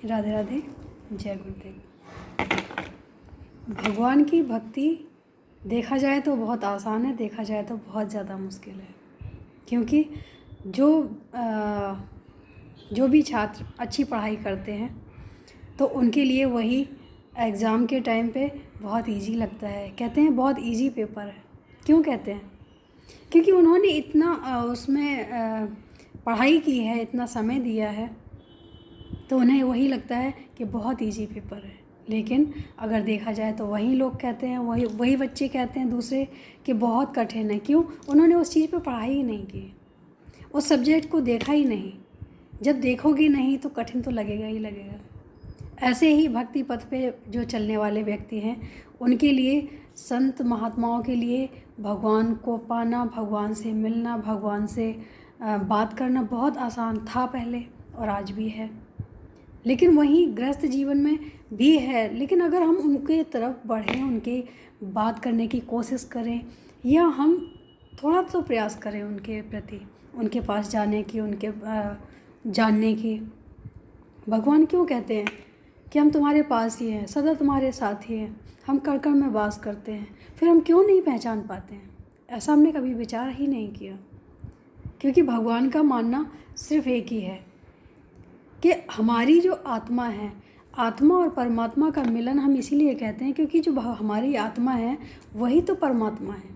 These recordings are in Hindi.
राधे राधे, जय गुरुदेव। भगवान की भक्ति देखा जाए तो बहुत आसान है, देखा जाए तो बहुत ज़्यादा मुश्किल है। क्योंकि जो भी छात्र अच्छी पढ़ाई करते हैं तो उनके लिए वही एग्ज़ाम के टाइम पे बहुत इजी लगता है। कहते हैं बहुत इजी पेपर है। क्यों कहते हैं? क्योंकि उन्होंने इतना उसमें पढ़ाई की है, इतना समय दिया है, तो उन्हें वही लगता है कि बहुत इजी पेपर है। लेकिन अगर देखा जाए तो वही लोग कहते हैं, वही बच्चे कहते हैं दूसरे कि बहुत कठिन है। क्यों? उन्होंने उस चीज़ पे पढ़ाई ही नहीं की, उस सब्जेक्ट को देखा ही नहीं। जब देखोगे नहीं तो कठिन तो लगेगा ही लगेगा। ऐसे ही भक्ति पथ पे जो चलने वाले व्यक्ति हैं उनके लिए, संत महात्माओं के लिए भगवान को पाना, भगवान से मिलना, भगवान से बात करना बहुत आसान था पहले और आज भी है। लेकिन वहीं गृहस्थ जीवन में भी है। लेकिन अगर हम उनके तरफ बढ़ें, उनके बात करने की कोशिश करें या हम थोड़ा तो प्रयास करें उनके प्रति, उनके पास जाने की, उनके जानने की। भगवान क्यों कहते हैं कि हम तुम्हारे पास ही हैं, सदा तुम्हारे साथ ही हैं, हम कण कण में वास करते हैं। फिर हम क्यों नहीं पहचान पाते हैं? ऐसा हमने कभी विचार ही नहीं किया। क्योंकि भगवान का मानना सिर्फ एक ही है कि हमारी जो आत्मा है, आत्मा और परमात्मा का मिलन हम इसीलिए कहते हैं क्योंकि जो हमारी आत्मा है वही तो परमात्मा है।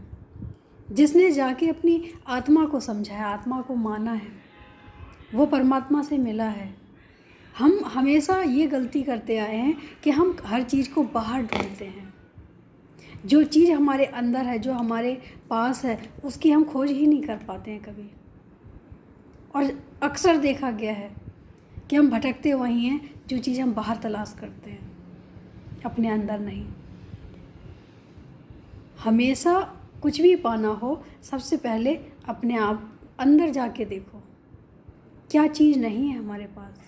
जिसने जाके अपनी आत्मा को समझा है, आत्मा को माना है, वो परमात्मा से मिला है। हम हमेशा ये गलती करते आए हैं कि हम हर चीज़ को बाहर ढूंढते हैं। जो चीज़ हमारे अंदर है, जो हमारे पास है, उसकी हम खोज ही नहीं कर पाते हैं कभी। और अक्सर देखा गया है कि हम भटकते वहीं हैं जो चीज़ हम बाहर तलाश करते हैं, अपने अंदर नहीं। हमेशा कुछ भी पाना हो, सबसे पहले अपने आप अंदर जाके देखो क्या चीज़ नहीं है हमारे पास।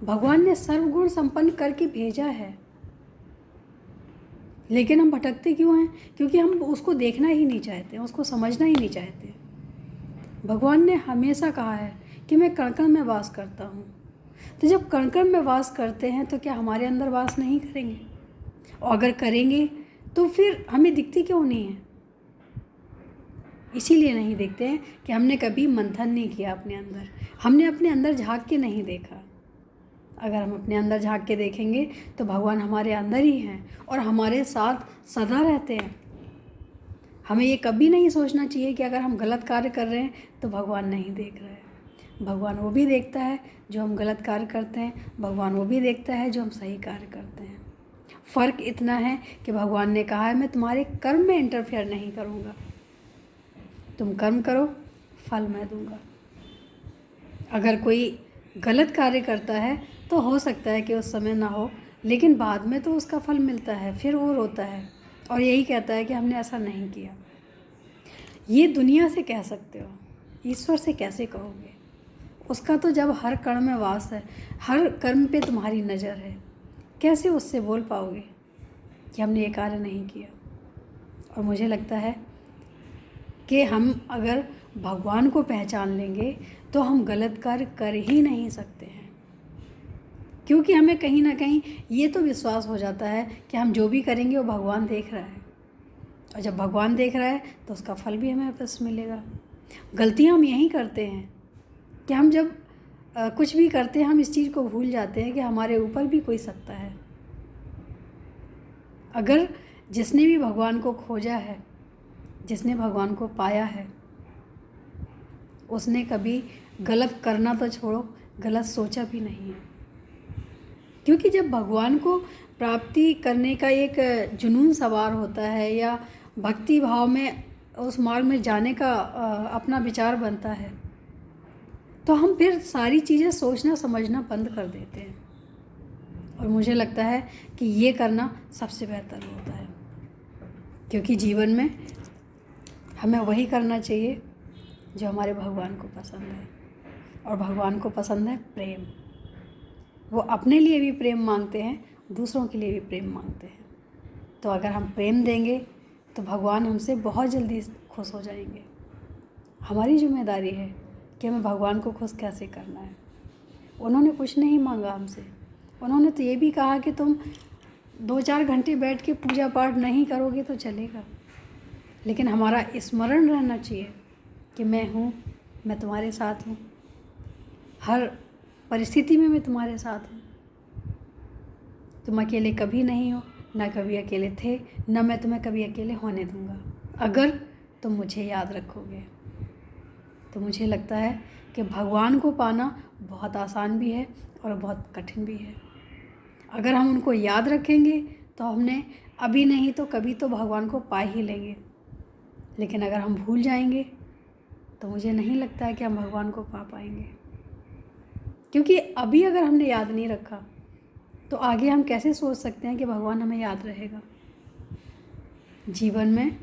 भगवान ने सर्वगुण संपन्न करके भेजा है, लेकिन हम भटकते क्यों हैं? क्योंकि हम उसको देखना ही नहीं चाहते, उसको समझना ही नहीं चाहते। भगवान ने हमेशा कहा है कि मैं कण कण में वास करता हूँ। तो जब कण कण में वास करते हैं तो क्या हमारे अंदर वास नहीं करेंगे? और अगर करेंगे तो फिर हमें दिखती क्यों नहीं है? इसीलिए नहीं दिखते हैं कि हमने कभी मंथन नहीं किया अपने अंदर, हमने अपने अंदर झांक के नहीं देखा। अगर हम अपने अंदर झांक के देखेंगे तो भगवान हमारे अंदर ही हैं और हमारे साथ सदा रहते हैं। हमें ये कभी नहीं सोचना चाहिए कि अगर हम गलत कार्य कर रहे हैं तो भगवान नहीं देख रहा है। भगवान वो भी देखता है जो हम गलत कार्य करते हैं, भगवान वो भी देखता है जो हम सही कार्य करते हैं। फ़र्क इतना है कि भगवान ने कहा है मैं तुम्हारे कर्म में इंटरफेयर नहीं करूँगा, तुम कर्म करो, फल मैं दूँगा। अगर कोई गलत कार्य करता है तो हो सकता है कि उस समय ना हो, लेकिन बाद में तो उसका फल मिलता है। फिर वो रोता है और यही कहता है कि हमने ऐसा नहीं किया। ये दुनिया से कह सकते हो, ईश्वर से कैसे कहोगे? उसका तो जब हर कण में वास है, हर कर्म पे तुम्हारी नज़र है, कैसे उससे बोल पाओगे कि हमने ये कार्य नहीं किया? और मुझे लगता है कि हम अगर भगवान को पहचान लेंगे तो हम गलत कार्य कर ही नहीं सकते हैं। क्योंकि हमें कहीं ना कहीं ये तो विश्वास हो जाता है कि हम जो भी करेंगे वो भगवान देख रहा है, और जब भगवान देख रहा है तो उसका फल भी हमें वापस मिलेगा। गलतियाँ हम यही करते हैं कि हम जब कुछ भी करते हैं हम इस चीज़ को भूल जाते हैं कि हमारे ऊपर भी कोई सत्ता है। अगर जिसने भी भगवान को खोजा है, जिसने भगवान को पाया है, उसने कभी गलत करना तो छोड़ो, गलत सोचा भी नहीं है। क्योंकि जब भगवान को प्राप्ति करने का एक जुनून सवार होता है या भक्ति भाव में उस मार्ग में जाने का अपना विचार बनता है, तो हम फिर सारी चीज़ें सोचना समझना बंद कर देते हैं। और मुझे लगता है कि ये करना सबसे बेहतर होता है, क्योंकि जीवन में हमें वही करना चाहिए जो हमारे भगवान को पसंद है। और भगवान को पसंद है प्रेम। वो अपने लिए भी प्रेम मांगते हैं, दूसरों के लिए भी प्रेम मांगते हैं। तो अगर हम प्रेम देंगे तो भगवान हमसे बहुत जल्दी खुश हो जाएंगे। हमारी जिम्मेदारी है कि हमें भगवान को खुश कैसे करना है। उन्होंने कुछ नहीं मांगा हमसे, उन्होंने तो ये भी कहा कि तुम 2-4 घंटे बैठ के पूजा पाठ नहीं करोगे तो चलेगा, लेकिन हमारा स्मरण रहना चाहिए कि मैं हूँ, मैं तुम्हारे साथ हूँ, हर परिस्थिति में मैं तुम्हारे साथ हूँ। तुम अकेले कभी नहीं हो, ना कभी अकेले थे, ना मैं तुम्हें कभी अकेले होने दूँगा, अगर तुम मुझे याद रखोगे। तो मुझे लगता है कि भगवान को पाना बहुत आसान भी है और बहुत कठिन भी है। अगर हम उनको याद रखेंगे तो हमने अभी नहीं तो कभी तो भगवान को पा ही लेंगे, लेकिन अगर हम भूल जाएंगे तो मुझे नहीं लगता है कि हम भगवान को पा पाएंगे। क्योंकि अभी अगर हमने याद नहीं रखा तो आगे हम कैसे सोच सकते हैं कि भगवान हमें याद रहेगा। जीवन में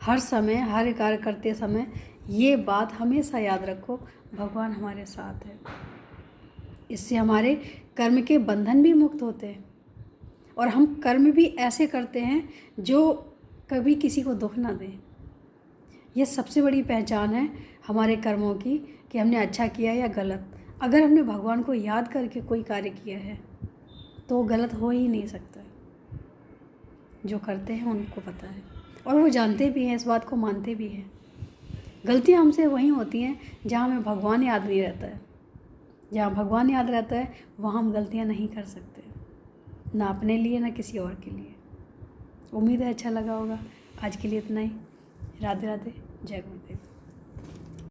हर समय, हर कार्य करते समय ये बात हमेशा याद रखो, भगवान हमारे साथ है। इससे हमारे कर्म के बंधन भी मुक्त होते हैं और हम कर्म भी ऐसे करते हैं जो कभी किसी को दुख ना दें। यह सबसे बड़ी पहचान है हमारे कर्मों की कि हमने अच्छा किया या गलत। अगर हमने भगवान को याद करके कोई कार्य किया है तो वो गलत हो ही नहीं सकता। जो करते हैं उनको पता है और वो जानते भी हैं, इस बात को मानते भी हैं। गलतियाँ हमसे वहीं होती हैं जहाँ हमें भगवान याद नहीं रहता है। जहाँ भगवान याद रहता है वहाँ हम गलतियाँ नहीं कर सकते, ना अपने लिए ना किसी और के लिए। उम्मीद है अच्छा लगा होगा। आज के लिए इतना ही। राधे राधे, जय गुरु।